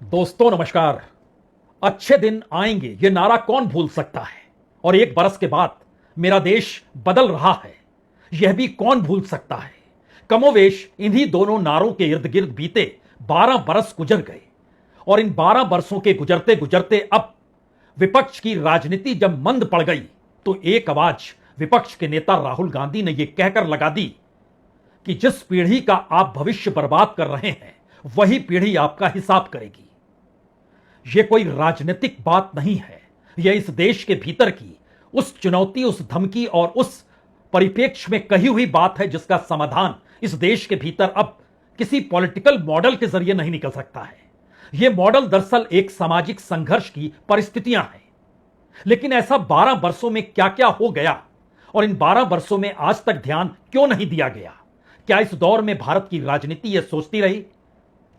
दोस्तों नमस्कार। अच्छे दिन आएंगे ये नारा कौन भूल सकता है। और एक बरस के बाद मेरा देश बदल रहा है, यह भी कौन भूल सकता है। कमोवेश इन्हीं दोनों नारों के इर्द गिर्द बीते 12 बरस गुजर गए और इन 12 बरसों के गुजरते गुजरते अब विपक्ष की राजनीति जब मंद पड़ गई तो एक आवाज विपक्ष के नेता राहुल गांधी ने यह कहकर लगा दी कि जिस पीढ़ी का आप भविष्य बर्बाद कर रहे हैं वही पीढ़ी आपका हिसाब करेगी। यह कोई राजनीतिक बात नहीं है, यह इस देश के भीतर की उस चुनौती, उस धमकी और उस परिप्रेक्ष्य में कही हुई बात है जिसका समाधान इस देश के भीतर अब किसी पॉलिटिकल मॉडल के जरिए नहीं निकल सकता है। यह मॉडल दरअसल एक सामाजिक संघर्ष की परिस्थितियां हैं। लेकिन ऐसा 12 वर्षों में क्या क्या हो गया और इन 12 वर्षों में आज तक ध्यान क्यों नहीं दिया गया? क्या इस दौर में भारत की राजनीति यह सोचती रही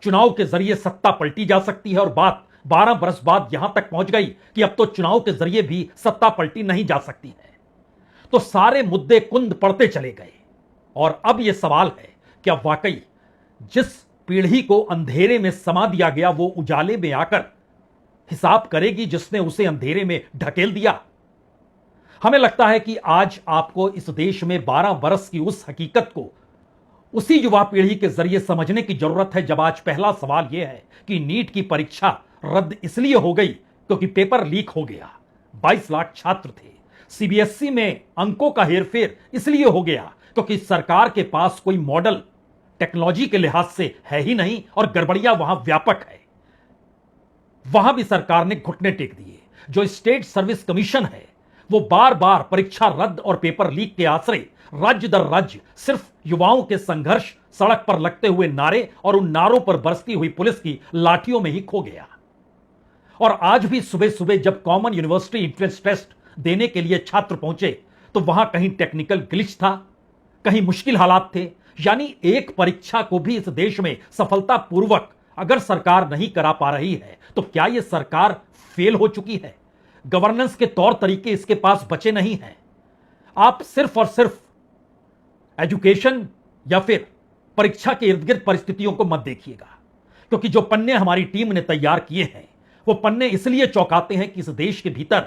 चुनाव के जरिए सत्ता पलटी जा सकती है और बात 12 वर्ष बाद यहां तक पहुंच गई कि अब तो चुनाव के जरिए भी सत्ता पलटी नहीं जा सकती है? तो सारे मुद्दे कुंद पड़ते चले गए और अब यह सवाल है, क्या वाकई जिस पीढ़ी को अंधेरे में समा दिया गया वो उजाले में आकर हिसाब करेगी जिसने उसे अंधेरे में ढकेल दिया? हमें लगता है कि आज आपको इस देश में 12 वर्ष की उस हकीकत को उसी युवा पीढ़ी के जरिए समझने की जरूरत है जब आज पहला सवाल यह है कि नीट की परीक्षा रद्द इसलिए हो गई क्योंकि पेपर लीक हो गया। 22 लाख छात्र थे। सीबीएसई में अंकों का हेरफेर इसलिए हो गया क्योंकि सरकार के पास कोई मॉडल टेक्नोलॉजी के लिहाज से है ही नहीं और गड़बड़ियां वहां व्यापक है। वहां भी सरकार ने घुटने टेक दिए। जो स्टेट सर्विस कमीशन है वो बार बार परीक्षा रद्द और पेपर लीक के आश्रय राज्य दर राज्य सिर्फ युवाओं के संघर्ष, सड़क पर लगते हुए नारे और उन नारों पर बरसती हुई पुलिस की लाठियों में ही खो गया। और आज भी सुबह सुबह जब कॉमन यूनिवर्सिटी एंट्रेंस टेस्ट देने के लिए छात्र पहुंचे तो वहां कहीं टेक्निकल ग्लिच था, कहीं मुश्किल हालात थे। यानी एक परीक्षा को भी इस देश में सफलतापूर्वक अगर सरकार नहीं करा पा रही है तो क्या यह सरकार फेल हो चुकी है? गवर्नेंस के तौर तरीके इसके पास बचे नहीं हैं। आप सिर्फ और सिर्फ एजुकेशन या फिर परीक्षा के इर्द गिर्द परिस्थितियों को मत देखिएगा, क्योंकि जो पन्ने हमारी टीम ने तैयार किए हैं वो पन्ने इसलिए चौंकाते हैं कि इस देश के भीतर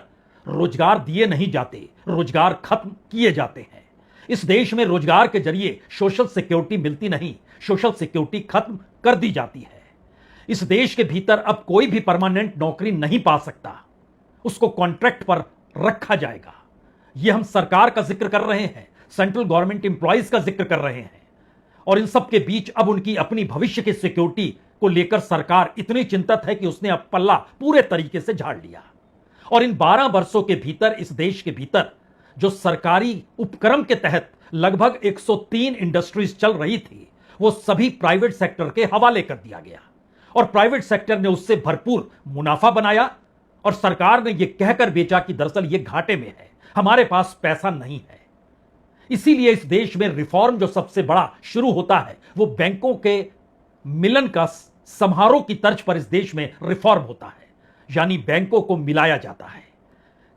रोजगार दिए नहीं जाते, रोजगार खत्म किए जाते हैं। इस देश में रोजगार के जरिए सोशल सिक्योरिटी मिलती नहीं, सोशल सिक्योरिटी खत्म कर दी जाती है। इस देश के भीतर अब कोई भी परमानेंट नौकरी नहीं पा सकता, उसको कॉन्ट्रैक्ट पर रखा जाएगा। यह हम सरकार का जिक्र कर रहे हैं, सेंट्रल गवर्नमेंट एम्प्लॉइज का जिक्र कर रहे हैं। और इन सब के बीच अब उनकी अपनी भविष्य की सिक्योरिटी को लेकर सरकार इतनी चिंतित है कि उसने अब पल्ला पूरे तरीके से झाड़ लिया। और इन 12 वर्षों के भीतर इस देश के भीतर जो सरकारी उपक्रम के तहत लगभग 103 इंडस्ट्रीज चल रही थी वो सभी प्राइवेट सेक्टर के हवाले कर दिया गया और प्राइवेट सेक्टर ने उससे भरपूर मुनाफा बनाया और सरकार ने यह कहकर बेचा कि दरअसल यह घाटे में है, हमारे पास पैसा नहीं है। इसीलिए इस देश में रिफॉर्म जो सबसे बड़ा शुरू होता है वो बैंकों के मिलन का समारोह की तर्ज पर इस देश में रिफॉर्म होता है। यानी बैंकों को मिलाया जाता है,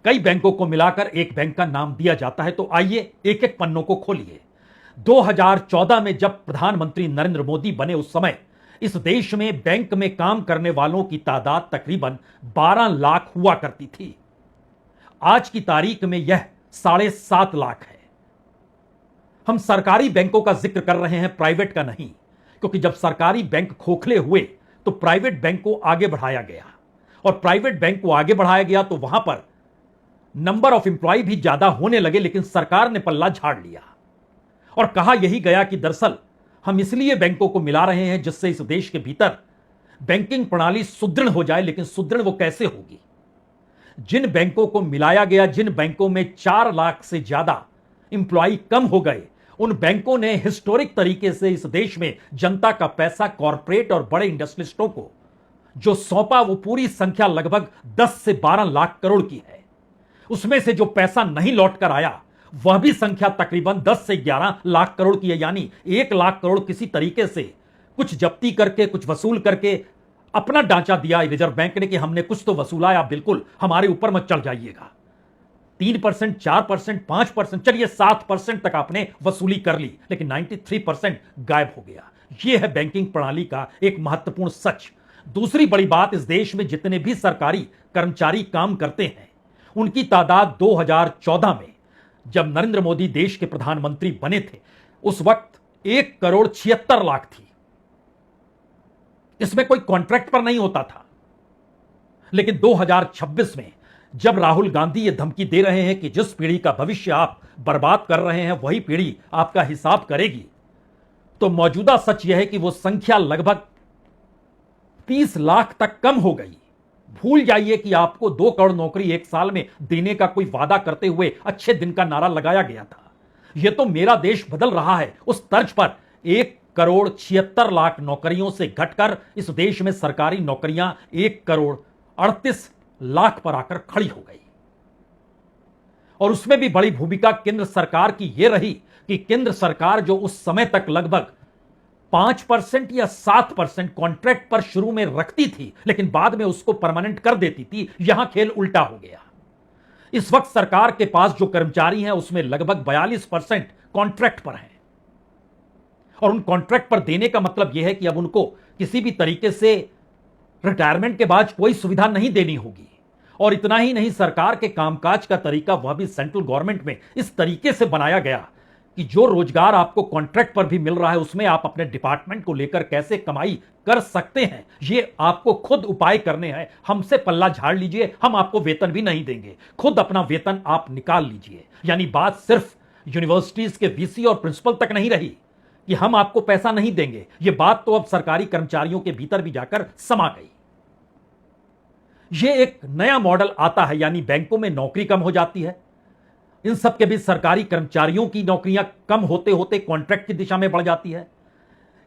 कई बैंकों को मिलाकर एक बैंक का नाम दिया जाता है। तो आइए एक एक पन्नों को खोलिए। 2014 में जब प्रधानमंत्री नरेंद्र मोदी बने उस समय इस देश में बैंक में काम करने वालों की तादाद तकरीबन 12 लाख हुआ करती थी। आज की तारीख में यह 7.5 लाख है। हम सरकारी बैंकों का जिक्र कर रहे हैं, प्राइवेट का नहीं, क्योंकि जब सरकारी बैंक खोखले हुए तो प्राइवेट बैंक को आगे बढ़ाया गया और प्राइवेट बैंक को आगे बढ़ाया गया तो वहां पर नंबर ऑफ एम्प्लॉय भी ज्यादा होने लगे। लेकिन सरकार ने पल्ला झाड़ लिया और कहा यही गया कि दरअसल हम इसलिए बैंकों को मिला रहे हैं जिससे इस देश के भीतर बैंकिंग प्रणाली सुदृढ़ हो जाए। लेकिन सुदृढ़ वो कैसे होगी? जिन बैंकों को मिलाया गया, जिन बैंकों में 4 लाख से ज्यादा इंप्लॉय कम हो गए, उन बैंकों ने हिस्टोरिक तरीके से इस देश में जनता का पैसा कॉरपोरेट और बड़े इंडस्ट्रियलिस्टों को जो सौंपा वो पूरी संख्या लगभग 10 से 12 लाख करोड़ की है। उसमें से जो पैसा नहीं लौट कर आया वह भी संख्या तकरीबन 10 से 11 लाख करोड़ की है। यानी 1 लाख करोड़ किसी तरीके से कुछ जब्ती करके, कुछ वसूल करके अपना ढांचा दिया रिजर्व बैंक ने कि हमने कुछ तो वसूला, आप बिल्कुल हमारे ऊपर मत चढ़ जाइएगा। 3%, 4%, 5%, चलिए 7% तक आपने वसूली कर ली, लेकिन 93% गायब हो गया। यह है बैंकिंग प्रणाली का एक महत्वपूर्ण सच। दूसरी बड़ी बात, इस देश में जितने भी सरकारी कर्मचारी काम करते हैं उनकी तादाद 2014 में, जब नरेंद्र मोदी देश के प्रधानमंत्री बने थे, उस वक्त 1,76,00,000 थी। इसमें कोई कॉन्ट्रैक्ट पर नहीं होता था। लेकिन 2026 में जब राहुल गांधी ये धमकी दे रहे हैं कि जिस पीढ़ी का भविष्य आप बर्बाद कर रहे हैं वही पीढ़ी आपका हिसाब करेगी, तो मौजूदा सच यह है कि वो संख्या लगभग 30 लाख तक कम हो गई। भूल जाइए कि आपको 2 करोड़ नौकरी 1 साल में देने का कोई वादा करते हुए अच्छे दिन का नारा लगाया गया था। यह तो मेरा देश बदल रहा है उस तर्ज पर 1,76,00,000 नौकरियों से घटकर इस देश में सरकारी नौकरियां 1,38,00,000 पर आकर खड़ी हो गई। और उसमें भी बड़ी भूमिका केंद्र सरकार की यह रही कि केंद्र सरकार जो उस समय तक लगभग 5% या 7% कॉन्ट्रैक्ट पर शुरू में रखती थी, लेकिन बाद में उसको परमानेंट कर देती थी, यहां खेल उल्टा हो गया। इस वक्त सरकार के पास जो कर्मचारी हैं उसमें लगभग 42% कॉन्ट्रैक्ट पर हैं। और उन कॉन्ट्रैक्ट पर देने का मतलब यह है कि अब उनको किसी भी तरीके से रिटायरमेंट के बाद कोई सुविधा नहीं देनी होगी। और इतना ही नहीं, सरकार के कामकाज का तरीका वह भी सेंट्रल गवर्नमेंट में इस तरीके से बनाया गया कि जो रोजगार आपको कॉन्ट्रैक्ट पर भी मिल रहा है उसमें आप अपने डिपार्टमेंट को लेकर कैसे कमाई कर सकते हैं, ये आपको खुद उपाय करने हैं। हमसे पल्ला झाड़ लीजिए, हम आपको वेतन भी नहीं देंगे, खुद अपना वेतन आप निकाल लीजिए। यानी बात सिर्फ यूनिवर्सिटीज के वीसी और प्रिंसिपल तक नहीं रही कि हम आपको पैसा नहीं देंगे, यह बात तो अब सरकारी कर्मचारियों के भीतर भी जाकर समा गई। यह एक नया मॉडल आता है, यानी बैंकों में नौकरी कम हो जाती है, इन सब के बीच सरकारी कर्मचारियों की नौकरियां कम होते होते कॉन्ट्रैक्ट की दिशा में बढ़ जाती है।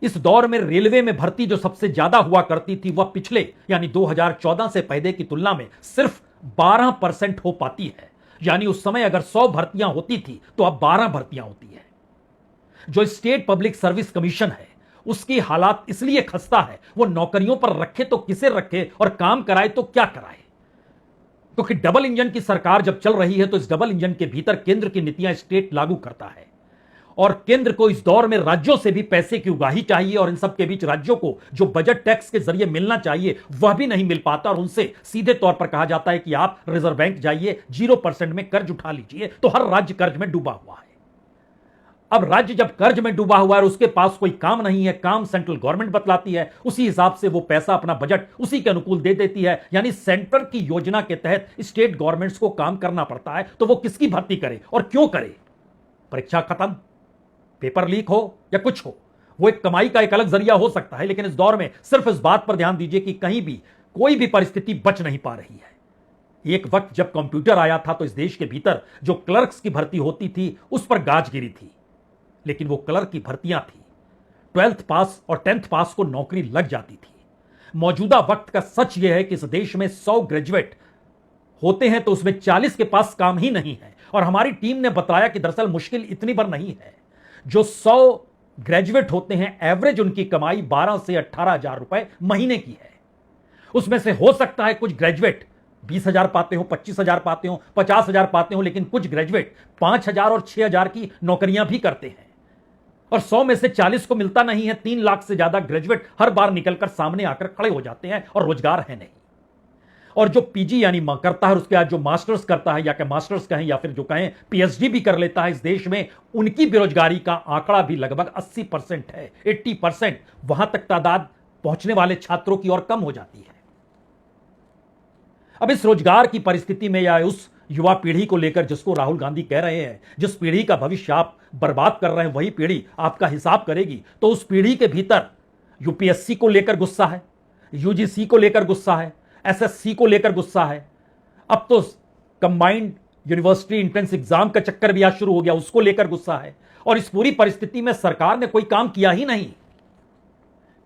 इस दौर में रेलवे में भर्ती जो सबसे ज्यादा हुआ करती थी वह पिछले यानी 2014 से पहले की तुलना में सिर्फ 12% हो पाती है। यानी उस समय अगर 100 भर्तियां होती थी तो अब 12 भर्तियां होती है। जो स्टेट पब्लिक सर्विस कमीशन है उसकी हालात इसलिए खस्ता है, वो नौकरियों पर रखे तो किसे रखे और काम कराए तो क्या कराए। क्योंकि डबल इंजन की सरकार जब चल रही है तो इस डबल इंजन के भीतर केंद्र की नीतियां स्टेट लागू करता है और केंद्र को इस दौर में राज्यों से भी पैसे की उगाही चाहिए और इन सब के बीच राज्यों को जो बजट टैक्स के जरिए मिलना चाहिए वह भी नहीं मिल पाता और उनसे सीधे तौर पर कहा जाता है कि आप रिजर्व बैंक जाइए, 0% में कर्ज उठा लीजिए। तो हर राज्य कर्ज में डूबा हुआ है। अब राज्य जब कर्ज में डूबा हुआ है और उसके पास कोई काम नहीं है, काम सेंट्रल गवर्नमेंट बतलाती है, उसी हिसाब से वो पैसा अपना बजट उसी के अनुकूल दे देती है। यानी सेंटर की योजना के तहत स्टेट गवर्नमेंट्स को काम करना पड़ता है, तो वो किसकी भर्ती करे और क्यों करे? परीक्षा खत्म, पेपर लीक हो या कुछ हो, वो एक कमाई का एक अलग जरिया हो सकता है। लेकिन इस दौर में सिर्फ इस बात पर ध्यान दीजिए कि कहीं भी कोई भी परिस्थिति बच नहीं पा रही है। एक वक्त जब कंप्यूटर आया था तो इस देश के भीतर जो क्लर्क्स की भर्ती होती थी उस पर गाज गिरी थी, लेकिन वो क्लर्क की भर्तियां थी, 12th पास और 10th पास को नौकरी लग जाती थी। मौजूदा वक्त का सच यह है कि इस देश में 100 ग्रेजुएट होते हैं तो उसमें 40 के पास काम ही नहीं है। और हमारी टीम ने बताया कि दरअसल मुश्किल इतनी बार नहीं है, जो 100 ग्रेजुएट होते हैं एवरेज उनकी कमाई 12 से 18,000 रुपए महीने की है। उसमें से हो सकता है कुछ ग्रेजुएट 20,000 पाते हो, 25,000 पाते हो, 50,000 पाते हो, लेकिन कुछ ग्रेजुएट 5,000 और 6,000 की नौकरियां भी करते हैं। और 100 में से 40 को मिलता नहीं है। 3 लाख से ज्यादा ग्रेजुएट हर बार निकलकर सामने आकर खड़े हो जाते हैं और रोजगार है नहीं। और जो पीजी यानी करता है, उसके बाद जो मास्टर्स करता है, या कि मास्टर्स कहें या फिर जो कहें पीएचडी भी कर लेता है, इस देश में उनकी बेरोजगारी का आंकड़ा भी लगभग 80% है। 80% वहां तक तादाद पहुंचने वाले छात्रों की और कम हो जाती है। अब इस रोजगार की परिस्थिति में या उस युवा पीढ़ी को लेकर जिसको राहुल गांधी कह रहे हैं जिस पीढ़ी का भविष्य आप बर्बाद कर रहे हैं वही पीढ़ी आपका हिसाब करेगी, तो उस पीढ़ी के भीतर यूपीएससी को लेकर गुस्सा है, यूजीसी को लेकर गुस्सा है, एसएससी को लेकर गुस्सा है। अब तो कंबाइंड यूनिवर्सिटी एंट्रेंस एग्जाम का चक्कर भी आज शुरू हो गया, उसको लेकर गुस्सा है। और इस पूरी परिस्थिति में सरकार ने कोई काम किया ही नहीं।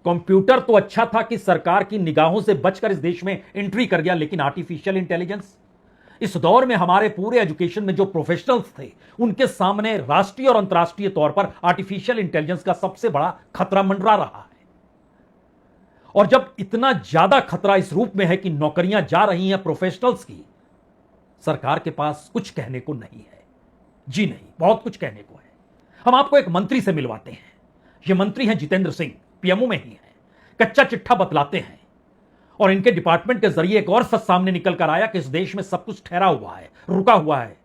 कंप्यूटर तो अच्छा था कि सरकार की निगाहों से बचकर इस देश में एंट्री कर गया, लेकिन आर्टिफिशियल इंटेलिजेंस इस दौर में हमारे पूरे एजुकेशन में जो प्रोफेशनल्स थे उनके सामने राष्ट्रीय और अंतर्राष्ट्रीय तौर पर आर्टिफिशियल इंटेलिजेंस का सबसे बड़ा खतरा मंडरा रहा है। और जब इतना ज्यादा खतरा इस रूप में है कि नौकरियां जा रही हैं प्रोफेशनल्स की, सरकार के पास कुछ कहने को नहीं है। जी नहीं, बहुत कुछ कहने को है। हम आपको एक मंत्री से मिलवाते हैं। ये मंत्री हैं जितेंद्र सिंह, पीएमओ में ही है। कच्चा चिट्ठा बतलाते हैं और इनके डिपार्टमेंट के जरिए एक और सच सामने निकल कर आया कि इस देश में सब कुछ ठहरा हुआ है, रुका हुआ है,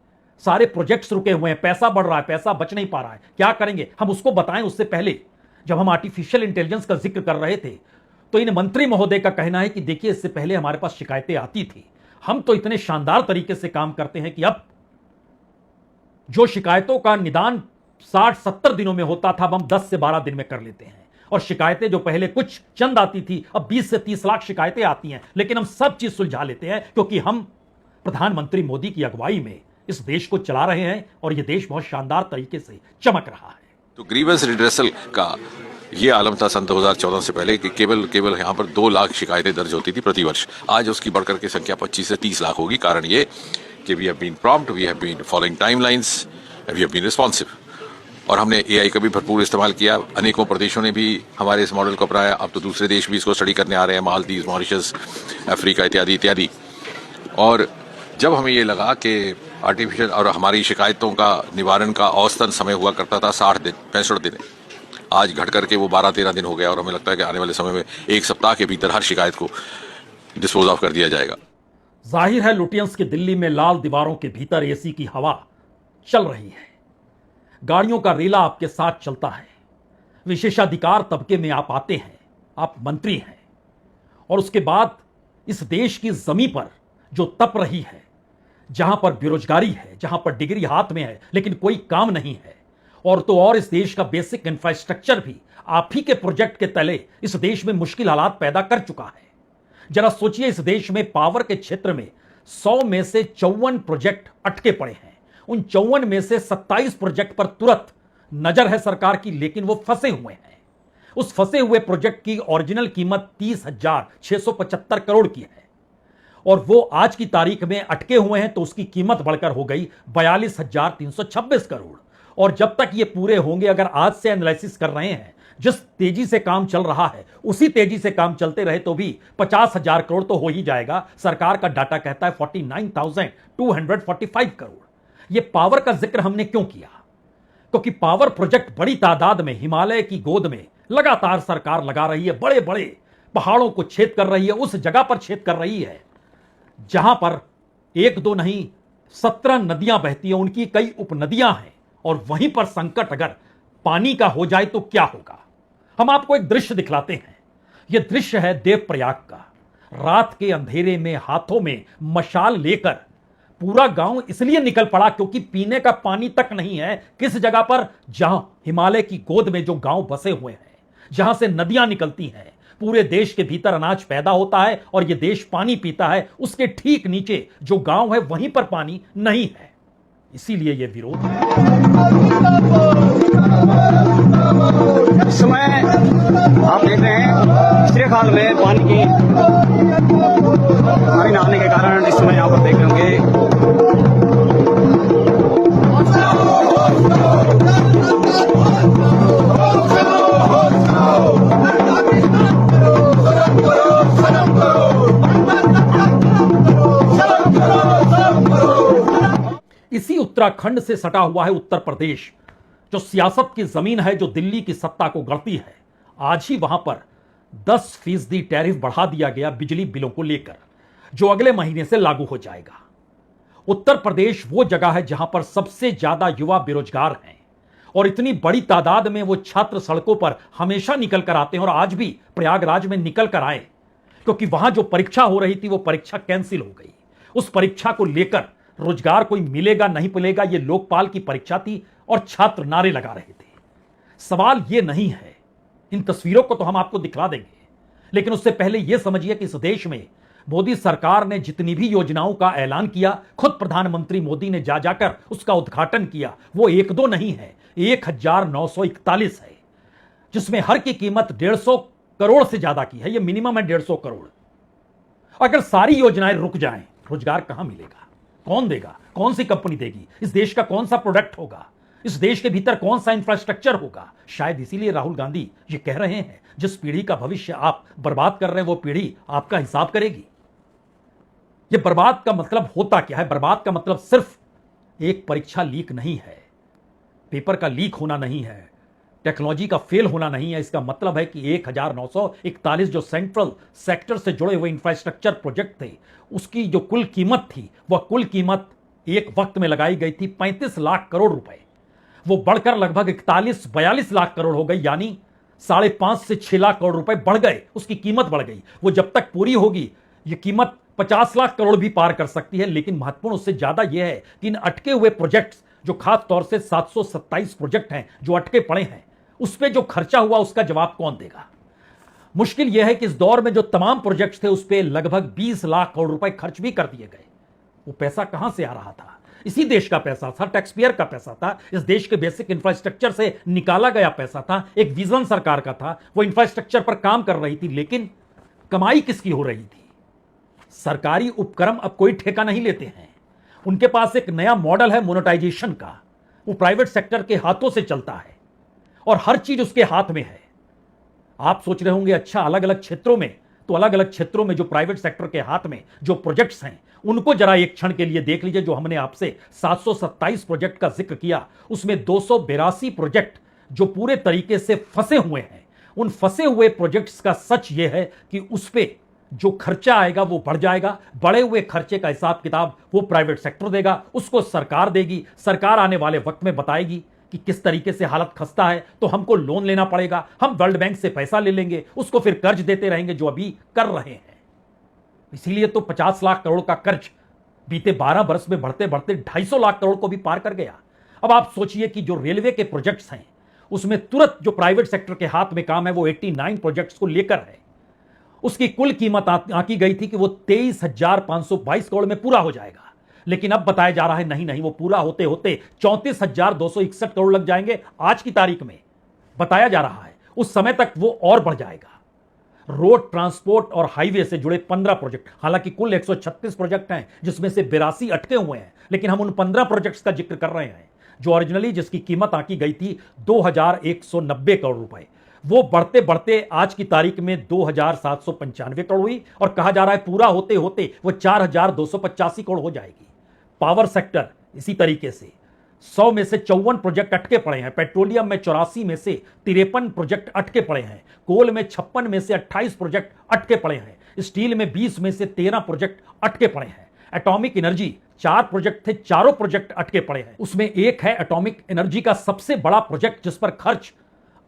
सारे प्रोजेक्ट्स रुके हुए हैं, पैसा बढ़ रहा है, पैसा बच नहीं पा रहा है, क्या करेंगे हम उसको बताएं। उससे पहले जब हम आर्टिफिशियल इंटेलिजेंस का जिक्र कर रहे थे तो इन मंत्री महोदय का कहना है कि देखिए इससे पहले हमारे पास शिकायतें आती थी, हम तो इतने शानदार तरीके से काम करते हैं कि अब जो शिकायतों का निदान 60-70 दिनों में होता था, अब हम 10 से 12 दिन में कर लेते हैं। और शिकायतें जो पहले कुछ चंद आती थी, अब 20 से 30 लाख शिकायतें आती हैं, लेकिन हम सब चीज सुलझा लेते हैं क्योंकि हम प्रधानमंत्री मोदी की अगुवाई में इस देश को चला रहे हैं और यह देश बहुत शानदार तरीके से चमक रहा है। तो ग्रीवेंस रिड्रेसल का ये आलम था सन 2014 से पहले कि केवल यहाँ पर 2 लाख शिकायतें दर्ज होती थी प्रति वर्ष। आज उसकी बढ़कर के संख्या 25 से 30 लाख होगी। कारण ये कि we have been prompt, we have been following timelines, we have been responsive. और हमने एआई का भी भरपूर इस्तेमाल किया। अनेकों प्रदेशों ने भी हमारे इस मॉडल को अपनाया। अब तो दूसरे देश भी इसको स्टडी करने आ रहे हैं, मालदीव, मॉरिशस, अफ्रीका इत्यादि इत्यादि। और जब हमें ये लगा कि आर्टिफिशियल और हमारी शिकायतों का निवारण का औसतन समय हुआ करता था 60 दिन, 65 दिन, आज घट करके वो 12-13 दिन हो गया और हमें लगता है कि आने वाले समय में 1 सप्ताह के भीतर हर शिकायत को डिस्पोज ऑफ कर दिया जाएगा। जाहिर है लुटियंस की दिल्ली में लाल दीवारों के भीतर एसी की हवा चल रही है, गाड़ियों का रेला आपके साथ चलता है, विशेषाधिकार तबके में आप आते हैं, आप मंत्री हैं, और उसके बाद इस देश की जमीन पर जो तप रही है, जहां पर बेरोजगारी है, जहां पर डिग्री हाथ में है लेकिन कोई काम नहीं है, और तो और इस देश का बेसिक इंफ्रास्ट्रक्चर भी आप ही के प्रोजेक्ट के तले इस देश में मुश्किल हालात पैदा कर चुका है। जरा सोचिए, इस देश में पावर के क्षेत्र में 100 में से 54 प्रोजेक्ट अटके पड़े हैं। उन 54 में से 27 प्रोजेक्ट पर तुरंत नजर है सरकार की, लेकिन वो फंसे हुए हैं। उस फंसे हुए प्रोजेक्ट की ओरिजिनल कीमत 30,675 करोड़ की है और वो आज की तारीख में अटके हुए हैं तो उसकी कीमत बढ़कर हो गई 42,326 करोड़। और जब तक ये पूरे होंगे, अगर आज से एनालिसिस कर रहे हैं, जिस तेजी से काम चल रहा है उसी तेजी से काम चलते रहे तो भी 50,000 करोड़ तो हो ही जाएगा। सरकार का डाटा कहता है 49,245 करोड़। ये पावर का जिक्र हमने क्यों किया? क्योंकि पावर प्रोजेक्ट बड़ी तादाद में हिमालय की गोद में लगातार सरकार लगा रही है, बड़े बड़े पहाड़ों को छेद कर रही है, उस जगह पर छेद कर रही है जहां पर 1-2 नहीं 17 नदियां बहती हैं, उनकी कई उपनदियां हैं। और वहीं पर संकट अगर पानी का हो जाए तो क्या होगा? हम आपको एक दृश्य दिखलाते हैं। यह दृश्य है देवप्रयाग का। रात के अंधेरे में हाथों में मशाल लेकर पूरा गांव इसलिए निकल पड़ा क्योंकि पीने का पानी तक नहीं है। किस जगह पर? जहां हिमालय की गोद में जो गांव बसे हुए हैं, जहां से नदियां निकलती हैं, पूरे देश के भीतर अनाज पैदा होता है और यह देश पानी पीता है। उसके ठीक नीचे जो गांव है वहीं पर पानी नहीं है, इसीलिए यह विरोध है। इस समय आप देख रहे हैं तीसरे खाल में पानी न आने के कारण इस समय यहाँ पर देख रहे होंगे इसी उत्तराखंड से सटा हुआ है उत्तर प्रदेश, जो सियासत की जमीन है, जो दिल्ली की सत्ता को गढ़ती है। आज ही वहां पर 10% टैरिफ बढ़ा दिया गया बिजली बिलों को लेकर, जो अगले महीने से लागू हो जाएगा। उत्तर प्रदेश वो जगह है जहां पर सबसे ज्यादा युवा बेरोजगार हैं और इतनी बड़ी तादाद में वो छात्र सड़कों पर हमेशा निकल कर आते हैं और आज भी प्रयागराज में निकल कर आए क्योंकि वहां जो परीक्षा हो रही थी वो परीक्षा कैंसिल हो गई। उस परीक्षा को लेकर रोजगार कोई मिलेगा नहीं मिलेगा, ये लोकपाल की परीक्षा थी और छात्र नारे लगा रहे थे। सवाल ये नहीं है, इन तस्वीरों को तो हम आपको दिखला देंगे, लेकिन उससे पहले यह समझिए कि इस देश में मोदी सरकार ने जितनी भी योजनाओं का ऐलान किया, खुद प्रधानमंत्री मोदी ने जा जाकर उसका उद्घाटन किया। वो 1-2 नहीं है, 1941 है, जिसमें हर की कीमत 150 करोड़ से ज्यादा की है। ये मिनिमम है 150 करोड़। अगर सारी योजनाएं रुक जाएं, रोजगार कहां मिलेगा? कौन देगा? कौन सी कंपनी देगी? इस देश का कौन सा प्रोडक्ट होगा? इस देश के भीतर कौन सा इंफ्रास्ट्रक्चर होगा? शायद इसीलिए राहुल गांधी ये कह रहे हैं, जिस पीढ़ी का भविष्य आप बर्बाद कर रहे हैं वो पीढ़ी आपका हिसाब करेगी। ये बर्बाद का मतलब होता क्या है? बर्बाद का मतलब सिर्फ एक परीक्षा लीक नहीं है, पेपर का लीक होना नहीं है, टेक्नोलॉजी का फेल होना नहीं है। इसका मतलब है कि 1941 जो सेंट्रल सेक्टर से जुड़े हुए इंफ्रास्ट्रक्चर प्रोजेक्ट थे, उसकी जो कुल कीमत थी, वह कुल कीमत एक वक्त में लगाई गई थी 35 लाख करोड़ रुपए। वो बढ़कर लगभग 41-42 लाख करोड़ हो गई, यानी 5.5 से 6 लाख करोड़ रुपए बढ़ गए, उसकी कीमत बढ़ गई। वो जब तक पूरी होगी ये कीमत 50 लाख करोड़ भी पार कर सकती है। लेकिन महत्वपूर्ण उससे ज्यादा यह है कि इन अटके हुए प्रोजेक्ट्स, जो खास तौर से 727 प्रोजेक्ट हैं जो अटके पड़े हैं, उस पर जो खर्चा हुआ उसका जवाब कौन देगा। मुश्किल यह है कि इस दौर में जो तमाम प्रोजेक्ट्स थे उस पर लगभग 20 लाख करोड़ रुपए खर्च भी कर दिए गए। वो पैसा कहां से आ रहा था? इसी देश का पैसा था, टैक्सपेयर का पैसा था, इस देश के बेसिक इंफ्रास्ट्रक्चर से निकाला गया पैसा था। एक विजन सरकार का था, वो इंफ्रास्ट्रक्चर पर काम कर रही थी, लेकिन कमाई किसकी हो रही थी? सरकारी उपक्रम अब कोई ठेका नहीं लेते हैं। उनके पास एक नया मॉडल है मोनेटाइजेशन का। वो प्राइवेट सेक्टर के हाथों से चलता है और हर चीज उसके हाथ में है। आप सोच रहे होंगे अच्छा, अलग अलग क्षेत्रों में, तो अलग अलग क्षेत्रों में जो प्राइवेट सेक्टर के हाथ में जो प्रोजेक्ट्स हैं उनको जरा एक क्षण के लिए देख लीजिए। जो हमने आपसे 727 प्रोजेक्ट का जिक्र किया, उसमें 282 प्रोजेक्ट जो पूरे तरीके से फंसे हुए हैं। उन फंसे हुए प्रोजेक्ट्स का सच यह है कि उस पे जो खर्चा आएगा वो बढ़ जाएगा। बढ़े हुए खर्चे का हिसाब किताब वो प्राइवेट सेक्टर देगा, उसको सरकार देगी। सरकार आने वाले वक्त में बताएगी कि किस तरीके से हालत खस्ता है, तो हमको लोन लेना पड़ेगा, हम वर्ल्ड बैंक से पैसा ले लेंगे, उसको फिर कर्ज देते रहेंगे, जो अभी कर रहे हैं। इसीलिए तो 50 लाख करोड़ का कर्ज बीते 12 वर्ष में बढ़ते बढ़ते 250 लाख करोड़ को भी पार कर गया। अब आप सोचिए कि जो रेलवे के प्रोजेक्ट्स हैं उसमें तुरंत जो प्राइवेट सेक्टर के हाथ में काम है वो 89 प्रोजेक्ट्स को लेकर है। उसकी कुल कीमत आंकी गई थी कि वो 23,522 करोड़ में पूरा हो जाएगा, लेकिन अब बताया जा रहा है नहीं, वो पूरा होते होते 34,261 करोड़ लग जाएंगे। आज की तारीख में बताया जा रहा है उस समय तक वो और बढ़ जाएगा। रोड ट्रांसपोर्ट और हाईवे से जुड़े 15 प्रोजेक्ट, हालांकि कुल 136 प्रोजेक्ट हैं जिसमें से 82 अटके हुए हैं, लेकिन हम उन 15 प्रोजेक्ट्स का जिक्र कर रहे हैं जो ओरिजिनली जिसकी कीमत आंकी गई थी 2,190 करोड़ रुपए। वो बढ़ते बढ़ते आज की तारीख में 2,795 करोड़ हुई और कहा जा रहा है पूरा होते होते वो 4,285 करोड़ हो जाएगी। पावर सेक्टर इसी तरीके से 100 में से 54 प्रोजेक्ट अटके पड़े हैं। पेट्रोलियम में 84 में से 53 प्रोजेक्ट अटके पड़े हैं। कोल में 56 में से 28 प्रोजेक्ट अटके पड़े हैं। स्टील में 20 में से 13 प्रोजेक्ट अटके पड़े हैं। एटॉमिक एनर्जी 4 प्रोजेक्ट थे, चारों प्रोजेक्ट अटके पड़े हैं। उसमें एक है एटॉमिक एनर्जी का सबसे बड़ा प्रोजेक्ट जिस पर खर्च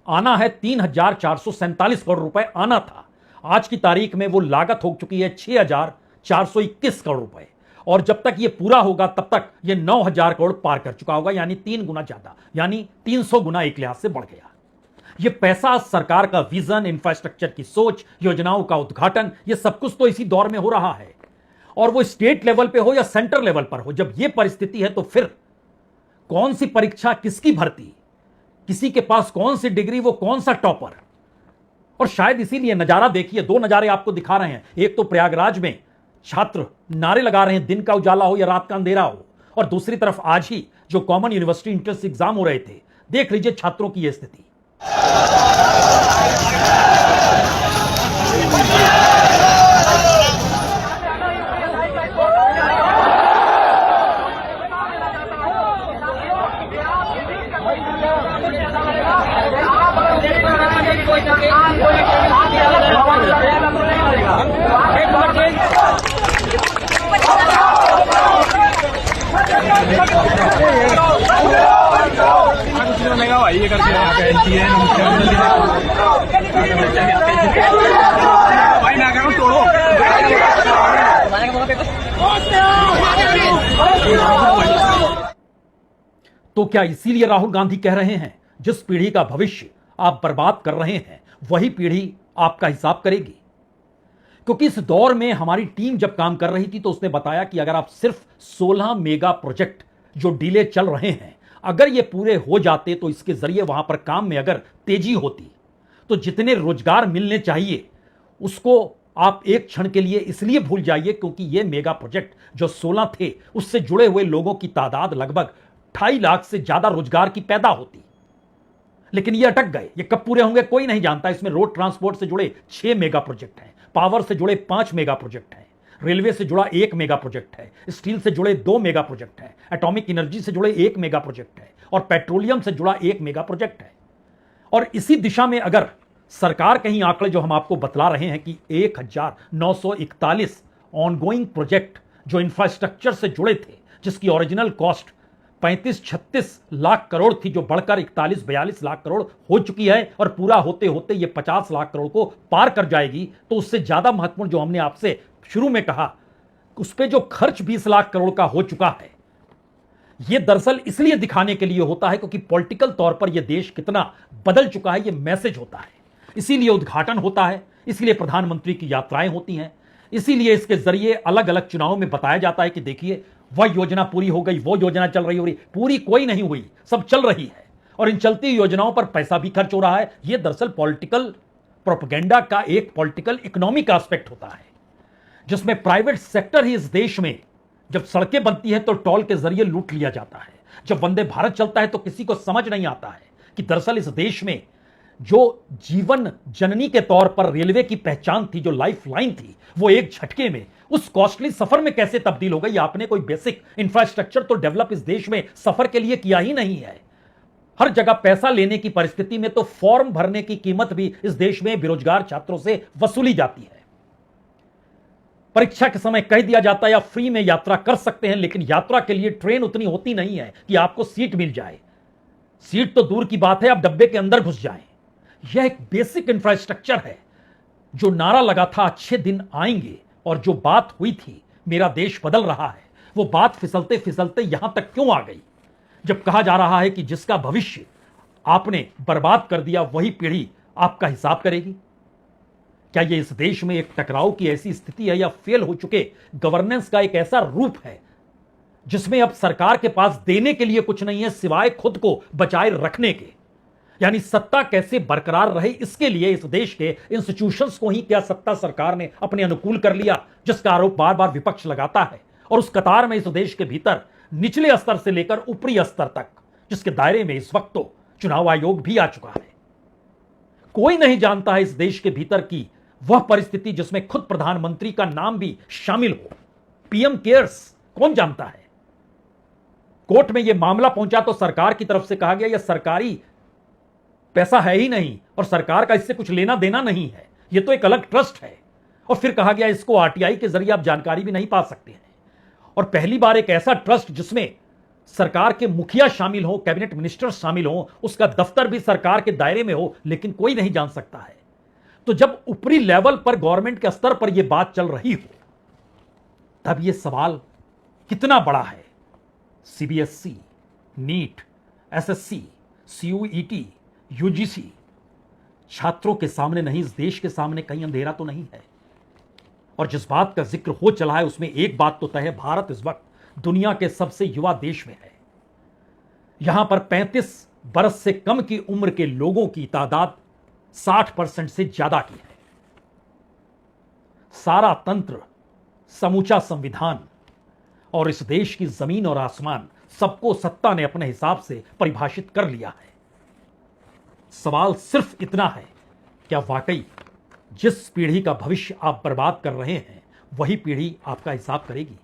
आना है 3,447 करोड़ रुपए आना था। आज की तारीख में वो लागत हो चुकी है 6,421 करोड़ रुपए, और जब तक ये पूरा होगा तब तक ये 9,000 करोड़ पार कर चुका होगा, यानी 3 गुना ज्यादा, यानी 300 गुना एक लिहाज से बढ़ गया। ये पैसा, सरकार का विजन, इंफ्रास्ट्रक्चर की सोच, योजनाओं का उद्घाटन, ये सब कुछ तो इसी दौर में हो रहा है। और वो स्टेट लेवल पे हो या सेंटर लेवल पर हो, जब ये परिस्थिति है तो फिर कौन सी परीक्षा, किसकी भर्ती, किसी के पास कौन सी डिग्री, वो कौन सा टॉपर। और शायद इसीलिए नजारा देखिए, 2 नजारे आपको दिखा रहे हैं। एक तो प्रयागराज में छात्र नारे लगा रहे हैं, दिन का उजाला हो या रात का अंधेरा हो, और दूसरी तरफ आज ही जो कॉमन यूनिवर्सिटी इंट्रेंस एग्जाम हो रहे थे, देख लीजिए छात्रों की यह स्थिति। भाई ये करके भाई ना करो तोड़ो। तो क्या इसीलिए राहुल गांधी कह रहे हैं जिस पीढ़ी का भविष्य आप बर्बाद कर रहे हैं वही पीढ़ी आपका हिसाब करेगी? क्योंकि इस दौर में हमारी टीम जब काम कर रही थी तो उसने बताया कि अगर आप सिर्फ 16 मेगा प्रोजेक्ट जो डिले चल रहे हैं, अगर ये पूरे हो जाते तो इसके जरिए वहां पर काम में अगर तेजी होती तो जितने रोजगार मिलने चाहिए उसको आप एक क्षण के लिए इसलिए भूल जाइए क्योंकि ये मेगा प्रोजेक्ट जो 16 थे उससे जुड़े हुए लोगों की तादाद लगभग 2.5 लाख से ज्यादा रोजगार की पैदा होती। लेकिन ये अटक गए। ये कब पूरे होंगे कोई नहीं जानता। इसमें रोड ट्रांसपोर्ट से जुड़े 6 मेगा प्रोजेक्ट हैं, पावर से जुड़े 5 मेगा प्रोजेक्ट हैं, रेलवे से जुड़ा 1 मेगा प्रोजेक्ट है, स्टील से जुड़े 2 मेगा प्रोजेक्ट है, एटॉमिक एनर्जी से जुड़े 1 मेगा प्रोजेक्ट है और पेट्रोलियम से जुड़ा 1 मेगा प्रोजेक्ट है। और इसी दिशा में अगर सरकार कहीं आंकड़े जो हम आपको बतला रहे हैं कि 1941 ऑनगोइंग प्रोजेक्ट जो इंफ्रास्ट्रक्चर से जुड़े थे, जिसकी ओरिजिनल कॉस्ट 35-36 लाख करोड़ थी, जो बढ़कर 41-42 लाख करोड़ हो चुकी है और पूरा होते होते ये 50 लाख करोड़ को पार कर जाएगी, तो उससे ज्यादा महत्वपूर्ण जो हमने आपसे शुरू में कहा, उस पर जो खर्च 20 लाख करोड़ का हो चुका है, यह दरअसल इसलिए दिखाने के लिए होता है क्योंकि पॉलिटिकल तौर पर यह देश कितना बदल चुका है, यह मैसेज होता है। इसीलिए उद्घाटन होता है, इसीलिए प्रधानमंत्री की यात्राएं होती हैं, इसीलिए इसके जरिए अलग अलग चुनावों में बताया जाता है कि देखिए वह योजना पूरी हो गई, वो योजना चल रही हो रही, पूरी कोई नहीं हुई, सब चल रही है और इन चलती योजनाओं पर पैसा भी खर्च हो रहा है। यह दरअसल पॉलिटिकल प्रोपेगेंडा का एक पॉलिटिकल इकोनॉमिक एस्पेक्ट होता है, जिसमें प्राइवेट सेक्टर ही इस देश में, जब सड़कें बनती हैं तो टोल के जरिए लूट लिया जाता है, जब वंदे भारत चलता है तो किसी को समझ नहीं आता है कि दरअसल इस देश में जो जीवन जननी के तौर पर रेलवे की पहचान थी, जो लाइफ लाइन थी, वो एक झटके में उस कॉस्टली सफर में कैसे तब्दील हो गई। आपने कोई बेसिक इंफ्रास्ट्रक्चर तो डेवलप इस देश में सफर के लिए किया ही नहीं है। हर जगह पैसा लेने की परिस्थिति में तो फॉर्म भरने की कीमत भी इस देश में बेरोजगार छात्रों से वसूली जाती है। परीक्षा के समय कह दिया जाता है या फ्री में यात्रा कर सकते हैं, लेकिन यात्रा के लिए ट्रेन उतनी होती नहीं है कि आपको सीट मिल जाए। सीट तो दूर की बात है, आप डब्बे के अंदर घुस जाएं। यह एक बेसिक इंफ्रास्ट्रक्चर है। जो नारा लगा था अच्छे दिन आएंगे और जो बात हुई थी मेरा देश बदल रहा है, वो बात फिसलते फिसलते यहां तक क्यों आ गई, जब कहा जा रहा है कि जिसका भविष्य आपने बर्बाद कर दिया वही पीढ़ी आपका हिसाब करेगी। क्या यह इस देश में एक टकराव की ऐसी स्थिति है या फेल हो चुके गवर्नेंस का एक ऐसा रूप है जिसमें अब सरकार के पास देने के लिए कुछ नहीं है सिवाय खुद को बचाए रखने के? यानी सत्ता कैसे बरकरार रहे, इसके लिए इस देश के इंस्टीट्यूशंस को ही क्या सत्ता सरकार ने अपने अनुकूल कर लिया, जिसका आरोप बार बार विपक्ष लगाता है। और उस कतार में इस देश के भीतर निचले स्तर से लेकर ऊपरी स्तर तक, जिसके दायरे में इस वक्त तो चुनाव आयोग भी आ चुका है। कोई नहीं जानता है इस देश के भीतर की वह परिस्थिति जिसमें खुद प्रधानमंत्री का नाम भी शामिल हो। पीएम केयर्स कौन जानता है? कोर्ट में यह मामला पहुंचा तो सरकार की तरफ से कहा गया यह सरकारी पैसा है ही नहीं और सरकार का इससे कुछ लेना देना नहीं है, यह तो एक अलग ट्रस्ट है। और फिर कहा गया इसको आरटीआई के जरिए आप जानकारी भी नहीं पा सकते हैं। और पहली बार एक ऐसा ट्रस्ट जिसमें सरकार के मुखिया शामिल हो, कैबिनेट मिनिस्टर शामिल हो, उसका दफ्तर भी सरकार के दायरे में हो, लेकिन कोई नहीं जान सकता है। तो जब ऊपरी लेवल पर गवर्नमेंट के स्तर पर यह बात चल रही हो, तब यह सवाल कितना बड़ा है। CBSE, NEET, SSC, CUET, UGC छात्रों के सामने नहीं, इस देश के सामने कहीं अंधेरा तो नहीं है। और जिस बात का जिक्र हो चला है उसमें एक बात तो तय है, भारत इस वक्त दुनिया के सबसे युवा देश में है। यहां पर 35 बरस से कम की उम्र के लोगों की तादाद 60% से ज्यादा की है। सारा तंत्र, समूचा संविधान और इस देश की जमीन और आसमान सबको सत्ता ने अपने हिसाब से परिभाषित कर लिया है। सवाल सिर्फ इतना है, क्या वाकई जिस पीढ़ी का भविष्य आप बर्बाद कर रहे हैं वही पीढ़ी आपका हिसाब करेगी?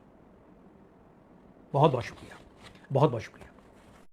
बहुत बहुत शुक्रिया, बहुत बहुत शुक्रिया।